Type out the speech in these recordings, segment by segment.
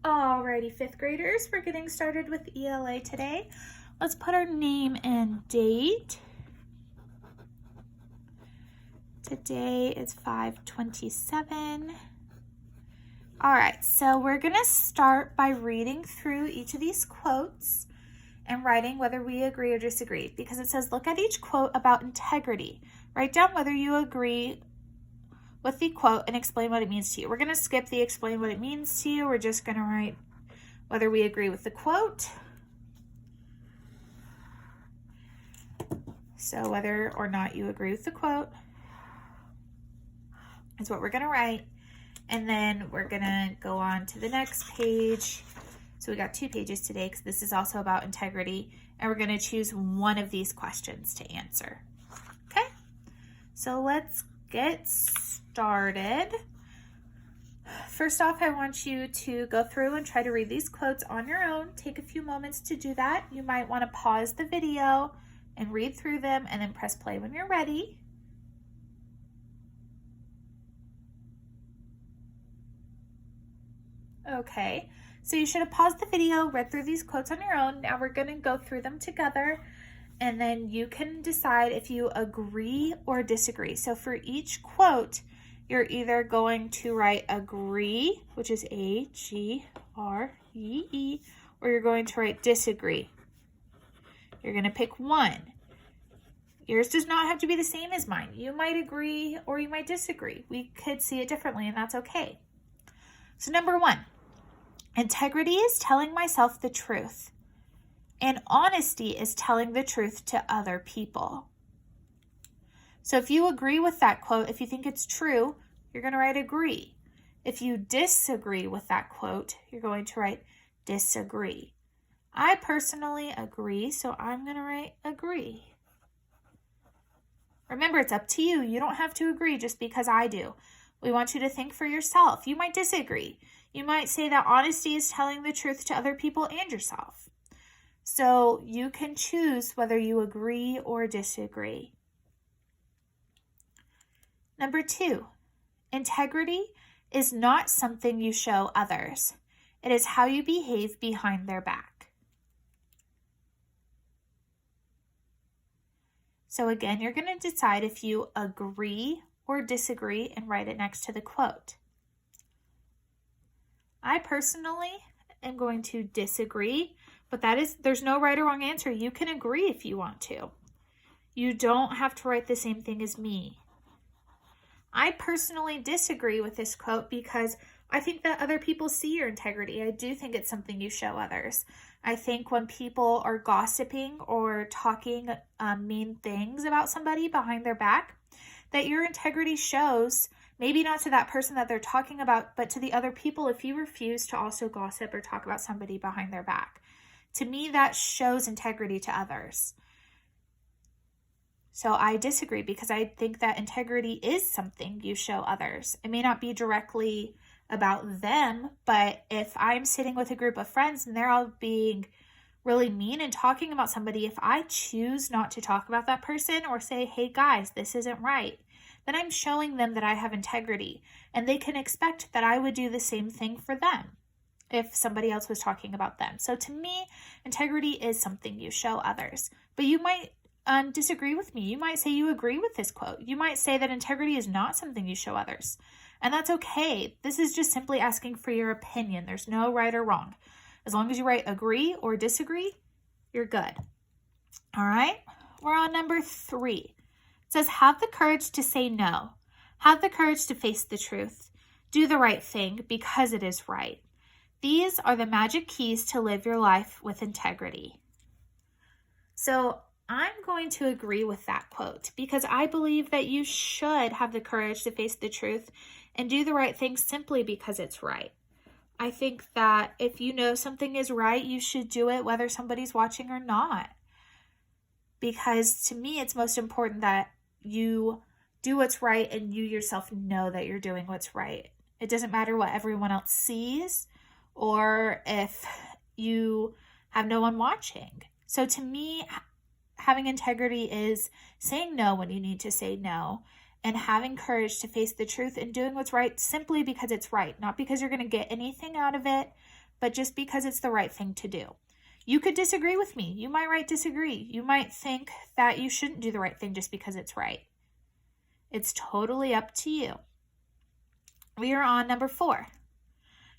Alrighty, fifth graders, we're getting started with ELA today. Let's put our name and date. Today is 5/27. All right, so we're gonna start by reading through each of these quotes and writing whether we agree or disagree, because it says look at each quote about integrity. Write down whether you agree with the quote and explain what it means to you. We're going to skip the explain what it means to you. We're just going to write whether we agree with the quote. So whether or not you agree with the quote is what we're going to write. And then we're going to go on to the next page. So we got 2 pages today because this is also about integrity. And we're going to choose one of these questions to answer. Okay, so let's get started. First off, I want you to go through and try to read these quotes on your own. Take a few moments to do that. You might want to pause the video and read through them and then press play when you're ready. Okay, so you should have paused the video, read through these quotes on your own. Now we're going to go through them together, and then you can decide if you agree or disagree. So for each quote, you're either going to write agree, which is A-G-R-E-E, or you're going to write disagree. You're going to pick one. Yours does not have to be the same as mine. You might agree or you might disagree. We could see it differently, and that's okay. So number 1, integrity is telling myself the truth. And honesty is telling the truth to other people. So if you agree with that quote, if you think it's true, you're going to write agree. If you disagree with that quote, you're going to write disagree. I personally agree, so I'm going to write agree. Remember, it's up to you. You don't have to agree just because I do. We want you to think for yourself. You might disagree. You might say that honesty is telling the truth to other people and yourself. So you can choose whether you agree or disagree. Number 2, integrity is not something you show others. It is how you behave behind their back. So again, you're going to decide if you agree or disagree and write it next to the quote. I personally am going to disagree, but there's no right or wrong answer. You can agree if you want to. You don't have to write the same thing as me. I personally disagree with this quote because I think that other people see your integrity. I do think it's something you show others. I think when people are gossiping or talking mean things about somebody behind their back, that your integrity shows, maybe not to that person that they're talking about, but to the other people if you refuse to also gossip or talk about somebody behind their back. To me, that shows integrity to others. So I disagree because I think that integrity is something you show others. It may not be directly about them, but if I'm sitting with a group of friends and they're all being really mean and talking about somebody, if I choose not to talk about that person or say, hey guys, this isn't right, then I'm showing them that I have integrity, and they can expect that I would do the same thing for them if somebody else was talking about them. So to me, integrity is something you show others. But you might disagree with me. You might say you agree with this quote. You might say that integrity is not something you show others. And that's okay. This is just simply asking for your opinion. There's no right or wrong. As long as you write agree or disagree, you're good. All right, we're on number 3. It says, have the courage to say no. Have the courage to face the truth. Do the right thing because it is right. These are the magic keys to live your life with integrity. So I'm going to agree with that quote because I believe that you should have the courage to face the truth and do the right thing simply because it's right. I think that if you know something is right, you should do it whether somebody's watching or not. Because to me, it's most important that you do what's right and you yourself know that you're doing what's right. It doesn't matter what everyone else sees or if you have no one watching. So to me, having integrity is saying no when you need to say no and having courage to face the truth and doing what's right simply because it's right, not because you're going to get anything out of it, but just because it's the right thing to do. You could disagree with me. You might write disagree. You might think that you shouldn't do the right thing just because it's right. It's totally up to you. We are on number 4.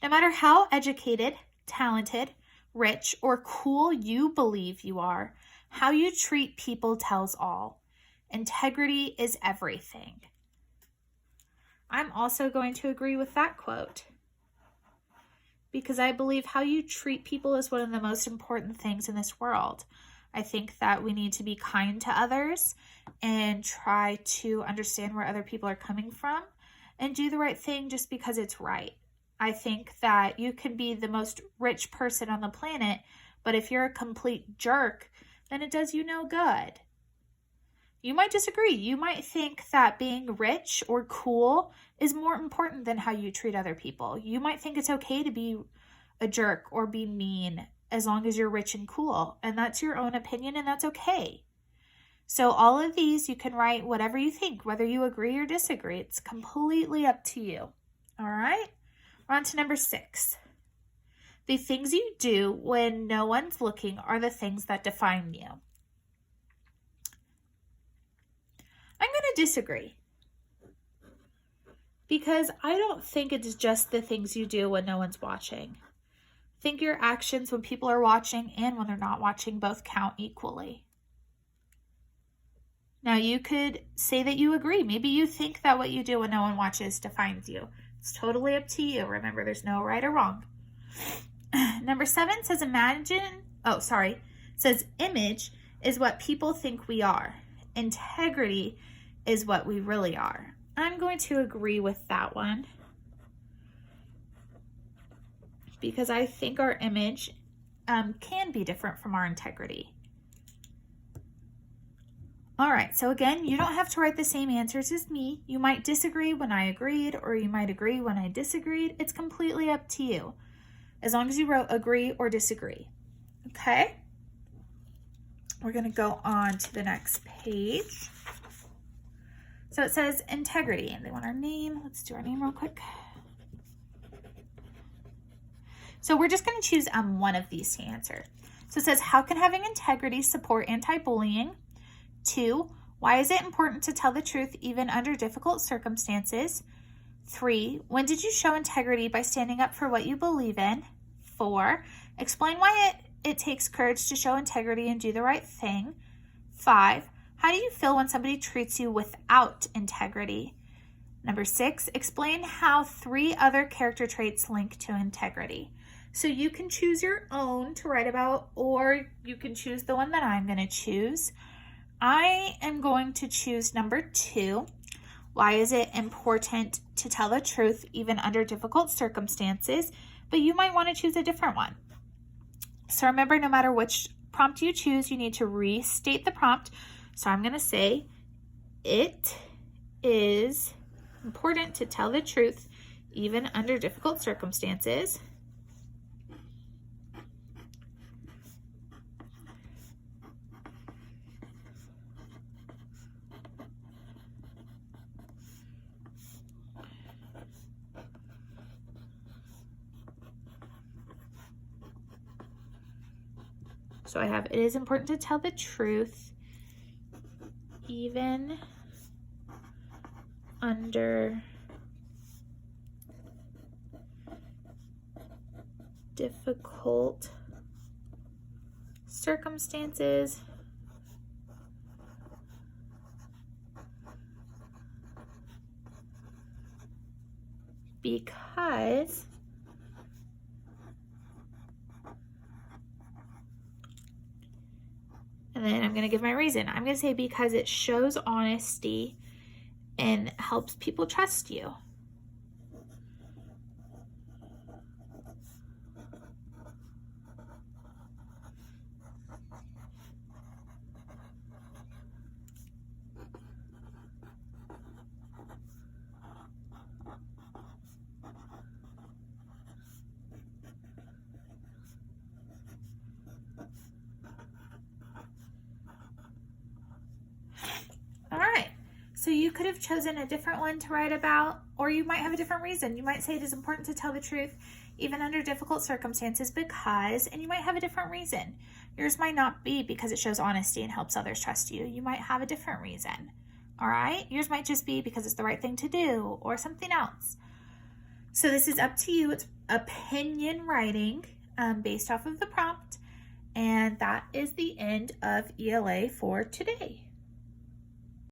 No matter how educated, talented, rich, or cool you believe you are, how you treat people tells all. Integrity is everything. I'm also going to agree with that quote, because I believe how you treat people is one of the most important things in this world. I think that we need to be kind to others and try to understand where other people are coming from and do the right thing just because it's right. I think that you can be the most rich person on the planet, but if you're a complete jerk, then it does you no good. You might disagree. You might think that being rich or cool is more important than how you treat other people. You might think it's okay to be a jerk or be mean as long as you're rich and cool. And that's your own opinion, and that's okay. So all of these, you can write whatever you think, whether you agree or disagree. It's completely up to you. All right? We're on to number 6. The things you do when no one's looking are the things that define you. I'm going to disagree, because I don't think it's just the things you do when no one's watching. I think your actions when people are watching and when they're not watching both count equally. Now, you could say that you agree. Maybe you think that what you do when no one watches defines you. It's totally up to you. Remember, there's no right or wrong. Number 7 says says image is what people think we are. Integrity is what we really are. I'm going to agree with that one, because I think our image can be different from our integrity. All right, so again, you don't have to write the same answers as me. You might disagree when I agreed, or you might agree when I disagreed. It's completely up to you, as long as you wrote agree or disagree. Okay? We're going to go on to the next page. So it says integrity, and they want our name. Let's do our name real quick. So we're just going to choose one of these to answer. So it says, how can having integrity support anti-bullying? 2, why is it important to tell the truth even under difficult circumstances? 3, when did you show integrity by standing up for what you believe in? 4, explain why it takes courage to show integrity and do the right thing. 5, how do you feel when somebody treats you without integrity? Number 6, explain how 3 other character traits link to integrity. So you can choose your own to write about, or you can choose the one that I'm going to choose. I am going to choose number 2. Why is it important to tell the truth even under difficult circumstances? But you might want to choose a different one. So remember, no matter which prompt you choose, you need to restate the prompt. So I'm going to say, it is important to tell the truth even under difficult circumstances. So I have, it is important to tell the truth even under difficult circumstances. Because and then I'm going to give my reason. I'm going to say because it shows honesty and helps people trust you. So you could have chosen a different one to write about, or you might have a different reason. You might say it is important to tell the truth even under difficult circumstances, because, and you might have a different reason. Yours might not be because it shows honesty and helps others trust you. You might have a different reason. All right? Yours might just be because it's the right thing to do or something else. So this is up to you. It's opinion writing based off of the prompt. And that is the end of ELA for today.